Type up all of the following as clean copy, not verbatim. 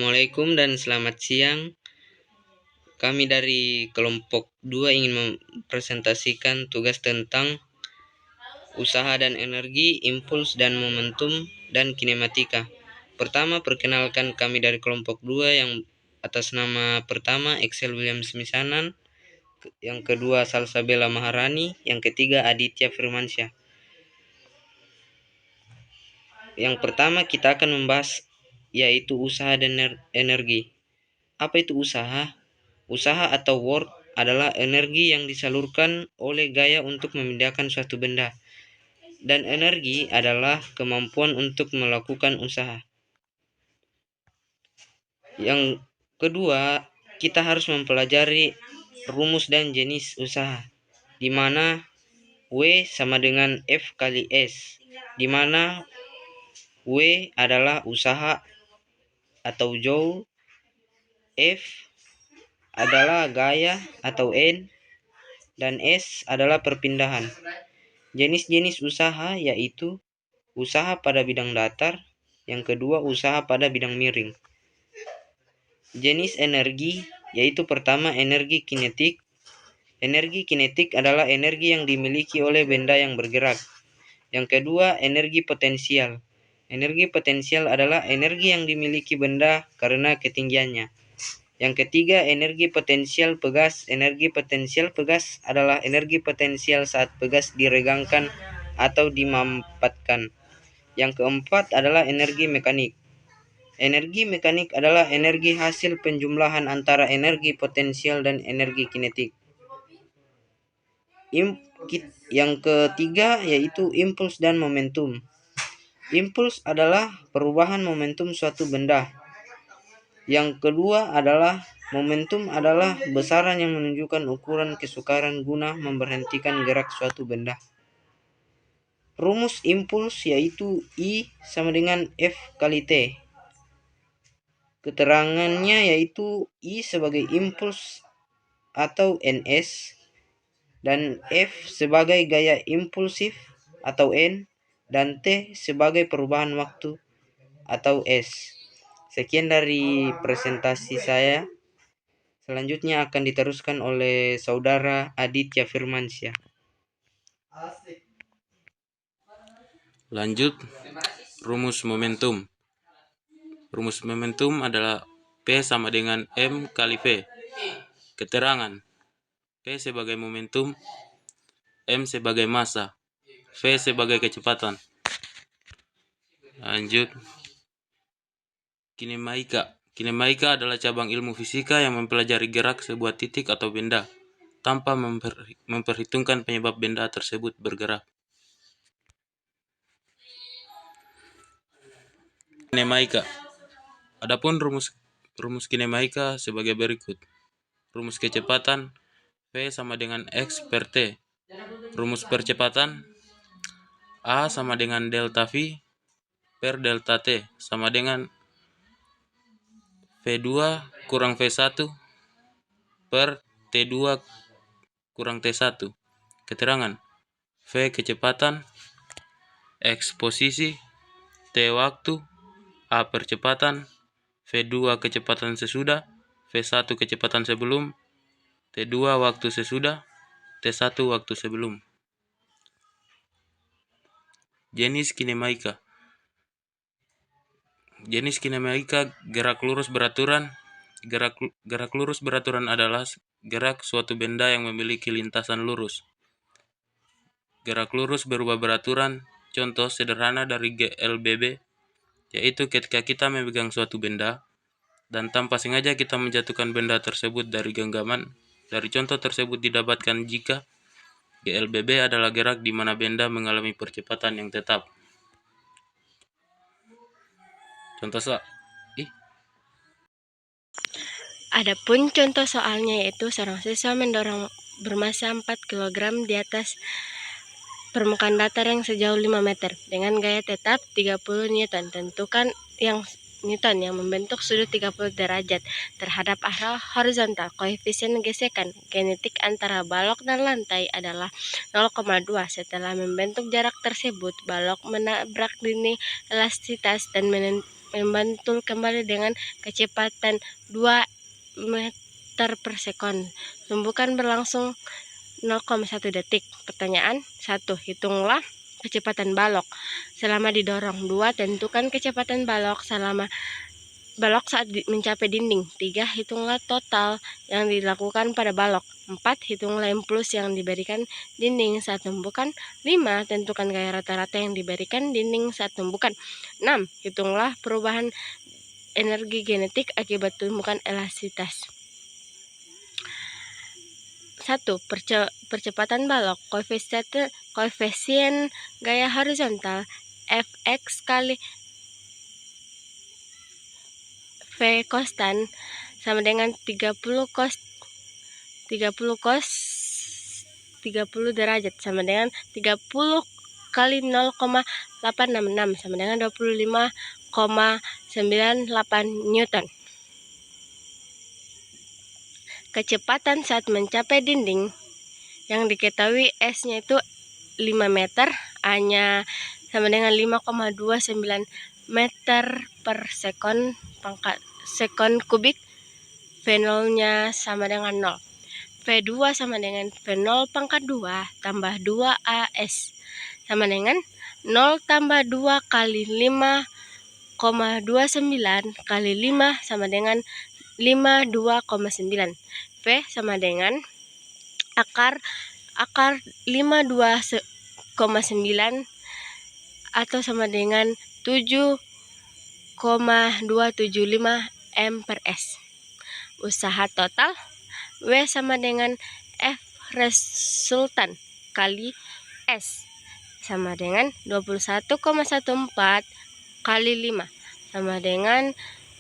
Assalamualaikum dan selamat siang. Kami dari kelompok 2 ingin mempresentasikan tugas tentang usaha dan energi, impuls dan momentum, dan kinematika. Pertama, perkenalkan kami dari kelompok 2 yang atas nama pertama Excel William Smisanan, yang kedua Salsabella Maharani, yang ketiga Aditya Firmansyah. Yang pertama kita akan membahas yaitu usaha dan energi. Apa itu usaha? Usaha atau work adalah energi yang disalurkan oleh gaya untuk memindahkan suatu benda. Dan energi adalah kemampuan untuk melakukan usaha. Yang kedua, kita harus mempelajari rumus dan jenis usaha, di mana W sama dengan F kali S, di mana W adalah usaha atau joule, F adalah gaya atau N, dan S adalah perpindahan. Jenis-jenis usaha yaitu usaha pada bidang datar, yang kedua usaha pada bidang miring. Jenis energi yaitu pertama energi kinetik. Energi kinetik adalah energi yang dimiliki oleh benda yang bergerak. Yang kedua energi potensial. Energi potensial adalah energi yang dimiliki benda karena ketinggiannya. Yang ketiga, energi potensial pegas. Energi potensial pegas adalah energi potensial saat pegas diregangkan atau dimampatkan. Yang keempat adalah energi mekanik. Energi mekanik adalah energi hasil penjumlahan antara energi potensial dan energi kinetik. Yang ketiga yaitu impuls dan momentum. Impuls adalah perubahan momentum suatu benda. Yang kedua adalah momentum adalah besaran yang menunjukkan ukuran kesukaran guna memberhentikan gerak suatu benda. Rumus impuls yaitu I sama dengan F kali T. Keterangannya yaitu I sebagai impuls atau Ns, dan F sebagai gaya impulsif atau N, dan T sebagai perubahan waktu atau S. Sekian dari presentasi saya. Selanjutnya akan diteruskan oleh saudara Aditya Firmansyah. Lanjut, rumus momentum. Rumus momentum adalah P sama dengan M kali V. Keterangan: P sebagai momentum, M sebagai massa, V sebagai kecepatan. Lanjut, kinemaika. Kinemaika adalah cabang ilmu fisika yang mempelajari gerak sebuah titik atau benda tanpa memperhitungkan penyebab benda tersebut bergerak. Kinemaika. Adapun rumus kinemaika sebagai berikut. Rumus kecepatan V sama dengan X per T. Rumus percepatan A sama dengan delta V per delta T sama dengan V2 kurang V1 per T2 kurang T1. Keterangan: V kecepatan, X posisi, T waktu, A percepatan, V2 kecepatan sesudah, V1 kecepatan sebelum, T2 waktu sesudah, T1 waktu sebelum. Jenis kinemaika. Jenis kinemaika gerak lurus beraturan. Gerak lurus beraturan adalah gerak suatu benda yang memiliki lintasan lurus. Gerak lurus berubah beraturan. Contoh sederhana dari GLBB yaitu ketika kita memegang suatu benda dan tanpa sengaja kita menjatuhkan benda tersebut dari genggaman. Dari contoh tersebut didapatkan jika GLBB adalah gerak di mana benda mengalami percepatan yang tetap. Adapun contoh soalnya yaitu seorang siswa mendorong bermassa 4 kg di atas permukaan datar yang sejauh 5 meter dengan gaya tetap 30 Newton. Tentukan yang Newton yang membentuk sudut 30 derajat terhadap arah horizontal. Koefisien gesekan kinetik antara balok dan lantai adalah 0,2. Setelah membentuk jarak tersebut, balok menabrak dinding elastisitas dan membantul kembali dengan kecepatan 2 meter per sekon. Tumbukan berlangsung 0,1 detik. Pertanyaan 1. Hitunglah kecepatan balok selama didorong. 2. Tentukan kecepatan balok saat mencapai dinding. 3. Hitunglah total yang dilakukan pada balok. 4. Hitunglah impuls yang diberikan dinding saat tumbukan. 5. Tentukan gaya rata-rata yang diberikan dinding saat tumbukan. 6. Hitunglah perubahan energi genetik akibat tumbukan elastisitas. 1. Percepatan balok. Koefisien gaya horizontal Fx kali V konstan sama dengan 30 cos 30 derajat sama dengan 30 kali 0,866 sama dengan 25,98 Newton. Kecepatan saat mencapai dinding yang diketahui S-nya itu 5 meter, A-nya sama dengan 5,29 meter per sekon kubik, V0-nya sama dengan 0. V2 sama dengan V0 pangkat 2 tambah 2AS sama dengan 0 tambah 2 kali 5,29 kali 5 sama dengan 52,9. V sama dengan akar 52,9 atau sama dengan 7,275 M per S. Usaha total W sama dengan F resultan kali S sama dengan 21,14 kali 5 sama dengan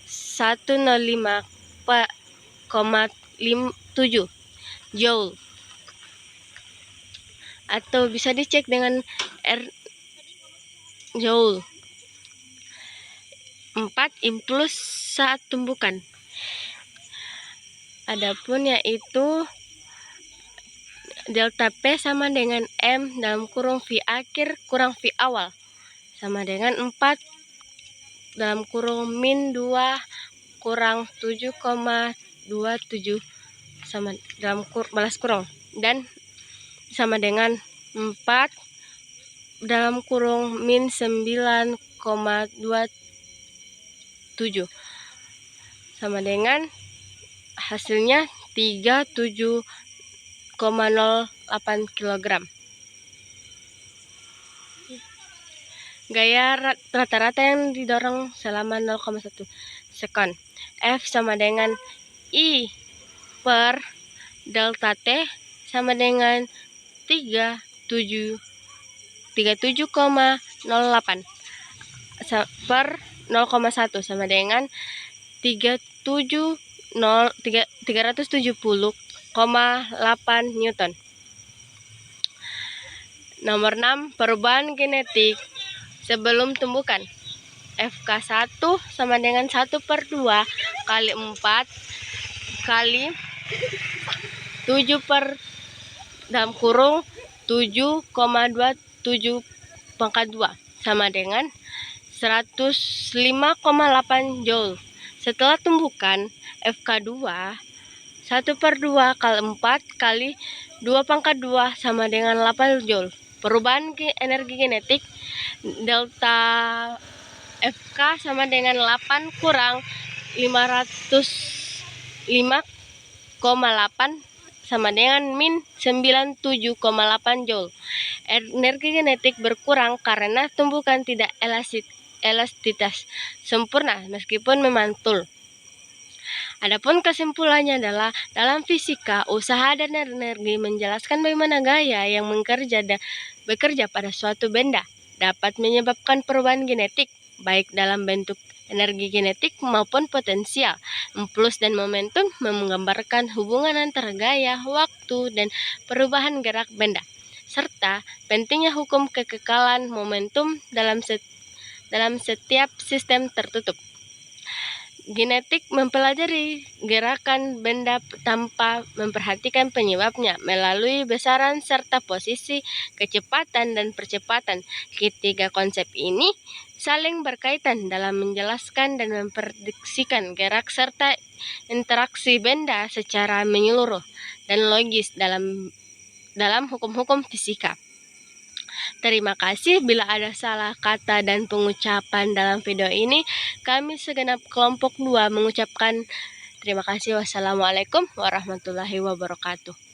105,7 Joule, atau bisa dicek dengan Joule. 4. Impuls saat tumbukan. Adapun yaitu delta P sama dengan M dalam kurung V akhir kurang V awal sama dengan 4 dalam kurung min 2 kurang 7,27 sama dalam balas kurung dan sama dengan 4 dalam kurung min 9,27 sama dengan hasilnya 37,08 kg. Gaya rata-rata yang didorong selama 0,1 sekon. F sama dengan I per delta T sama dengan 37,08 per 0,1 sama dengan 370,8 Newton. Nomor 6. Perubahan genetik sebelum tumbukan. FK1 sama dengan 1/2 kali 4 kali 7 per dalam kurung 7,27 pangkat 2 sama dengan 105,8 Joule. Setelah tumbukan, FK2 1/2 kali 4 kali 2 pangkat 2 sama dengan 8 Joule. Perubahan energi genetik delta FK sama dengan 8 kurang 505,8 sama dengan min 97,8 Joule. Energi genetik berkurang karena tumbukan tidak elastisitas sempurna meskipun memantul. Adapun kesimpulannya adalah dalam fisika, usaha dan energi menjelaskan bagaimana gaya yang bekerja pada suatu benda dapat menyebabkan perubahan genetik, baik dalam bentuk energi genetik maupun potensial. Impuls dan momentum menggambarkan hubungan antara gaya, waktu, dan perubahan gerak benda, serta pentingnya hukum kekekalan momentum dalam setiap sistem tertutup. Genetik mempelajari gerakan benda tanpa memperhatikan penyebabnya melalui besaran serta posisi kecepatan dan percepatan. Ketiga konsep ini saling berkaitan dalam menjelaskan dan memprediksikan gerak serta interaksi benda secara menyeluruh dan logis dalam hukum-hukum fisika. Terima kasih. Bila ada salah kata dan pengucapan dalam video ini, kami segenap kelompok 2 mengucapkan terima kasih. Wassalamualaikum warahmatullahi wabarakatuh.